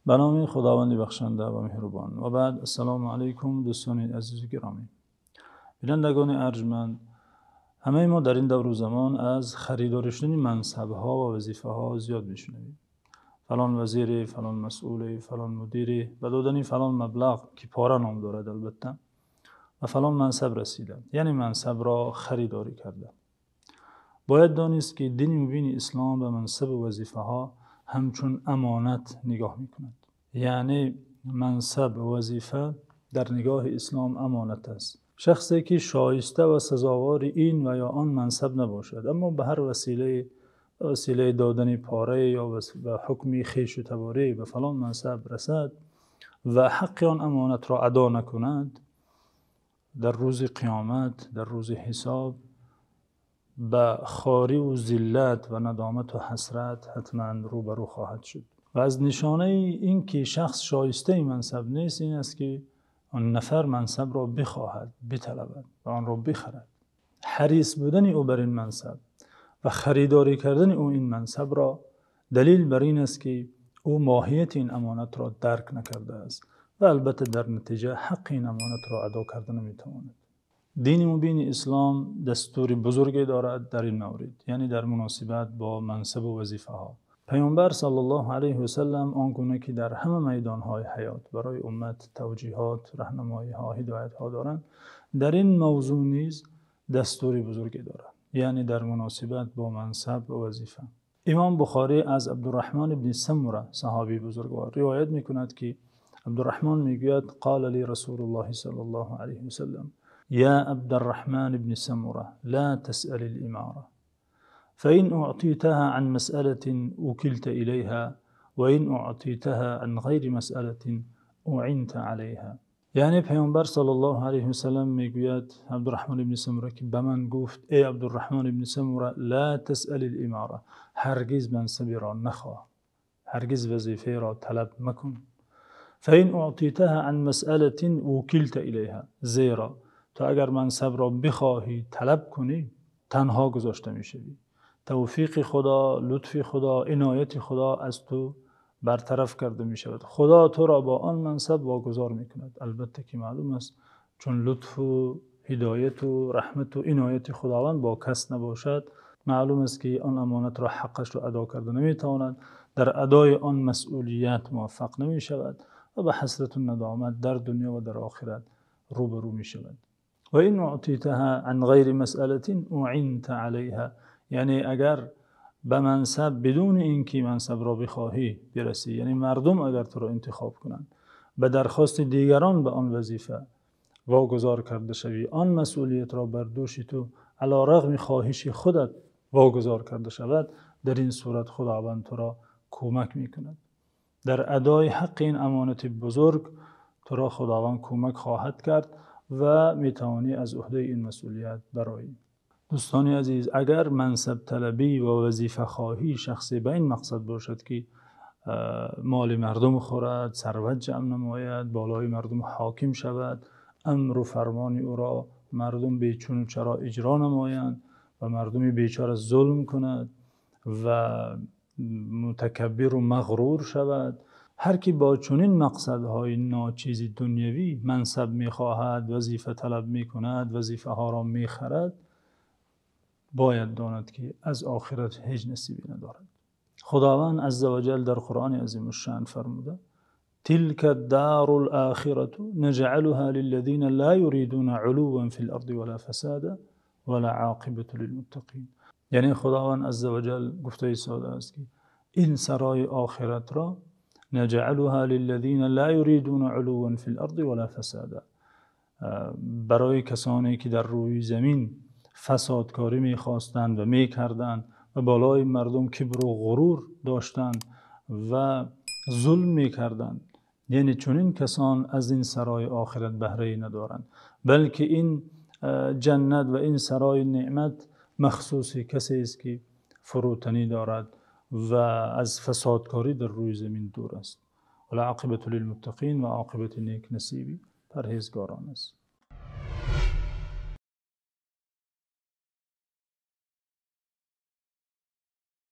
به نام خداوند بخشنده و مهربان. و بعد السلام علیکم دوستان عزیز و گرامی. بینندگان ارجمند، همه ما در این دور و زمان از خریدار شدن منصب‌ها و وظیفه‌ها زیاد میشنویم. فلان وزیر، فلان مسئول، فلان مدیر، و دادن فلان مبلغ که پاره نام دارد البته، و فلان منصب رسیده، یعنی منصب را خریداری کرده. باید دانست که دین مبین اسلام به منصب و وظیفه‌ها همچون امانت نگاه میکند. یعنی منصب و وظیفه در نگاه اسلام امانت است. شخصی که شایسته و سزاوار این و یا آن منصب نباشد، اما به هر وسیله دادن پاره یا به حکم خویش و تباری به فلان منصب رسد و حق آن امانت را ادا نکند، در روز قیامت، در روز حساب، به خواری و ذلت و ندامت و حسرت حتما روبرو خواهد شد. و از نشانه این که شخص شایسته منصب نیست این است که آن نفر منصب را بخواهد، بطلبد و آن را بخرد. حریص بودن او بر این منصب و خریداری کردن او این منصب را دلیل بر این است که او ماهیت این امانت را درک نکرده است و البته در نتیجه حق این امانت را ادا کرده نمیتواند. دین مبین اسلام دستور بزرگی دارد در این مورد، یعنی در مناسبت با منصب و وظیفه ها. پیامبر صلی الله علیه و سلم آنگونه که در همه میدانهای حیات برای امت توجیهات، راهنمایی ها، هدایت ها دارند، در این موضوع نیز دستور بزرگی دارد، یعنی در مناسبت با منصب و وظیفه. امام بخاری از عبدالرحمن بن سمره صحابی بزرگوار روایت میکند که عبدالرحمن میگوید قال لی رسول الله صلی الله علیه و سلم یا عبدالرحمن بن سمره لا تسأل الاماره فإن أعطيتها عن مسألة وكلت إليها وإن أعطيتها عن غير مسألة أعنت عليها. یعنی پیامبر صلی الله علیه و سلم میگوید عبدالرحمن بن سمره که به من گفت ای عبدالرحمن بن سمره لا تسأل الاماره، هرگز منصبی را نخواه، هرگز وظیفه را طلب مکن. فإن أعطيتها عن مسألة وكلت إليها، زیرا تو اگر منصب را بخواهی طلب کنی تنها گذاشته میشوی. توفیق خدا، لطف خدا، عنایت خدا از تو برطرف کرده می شود. خدا تو را با آن منصب واگذار می کند. البته که معلوم است چون لطف و هدایت و رحمت و عنایت خداوند با کس نباشد، معلوم است که آن امانت را حقش را ادا کرده نمی تواند، در ادای آن مسئولیت موفق نمی شود و به حسرت و ندامت در دنیا و در آخرت روبرو می شود. و این اعطیتها عن غیر مسئله اعنت علیها، یعنی اگر به منصب بدون اینکه منصب را بخواهی برسی، یعنی مردم اگر تو را انتخاب کنند، به درخواست دیگران به آن وظیفه واگذار کرده شوی، آن مسئولیت را بر دوش تو علی رغم خواهش خودت واگذار کرده شود، در این صورت خداوند تو را کمک میکند. در ادای حق این امانت بزرگ تو را خداوند کمک خواهد کرد و میتوانی از عهده این مسئولیت برآیی. دوستان عزیز، اگر منصب طلبی و وظیفه خواهی شخصی به این مقصد باشد که مال مردم خورد، ثروت جمع نماید، بالای مردم حاکم شود، امر و فرمان او را مردم بیچون و چرا اجرا نمایند و مردم بیچاره ظلم کند و متکبر و مغرور شود، هر کی با چنین مقصدهای ناچیز دنیوی منصب میخواهد، وظیفه طلب میکند، وظیفه ها را میخرد، باید داند که از آخرت هیچ نصیبی ندارد. خداوند عزوجل در قرآن عظیم الشأن فرموده تلك الدار الآخرة نجعلها للذین لا يريدون علوا في الارض ولا فسادا ولا عاقبة للمتقین. یعنی خداوند عزوجل گفته ساده است که این سرای آخرت را نجعلها للذین لا يريدون علوا في الارض ولا فسادا، برای کسانی که در روی زمین فسادکاری می‌خواستند و می‌کردند و بالای مردم کبر و غرور داشتند و ظلم می‌کردند، یعنی چنین کسان از این سرای آخرت بهره‌ای ندارند، بلکه این جنت و این سرای نعمت مخصوص کسی است که فروتنی دارد و از فسادکاری در روی زمین دور است. والعاقبة للمتقین، و عاقبت نیک نصیبی پرهیزگاران است.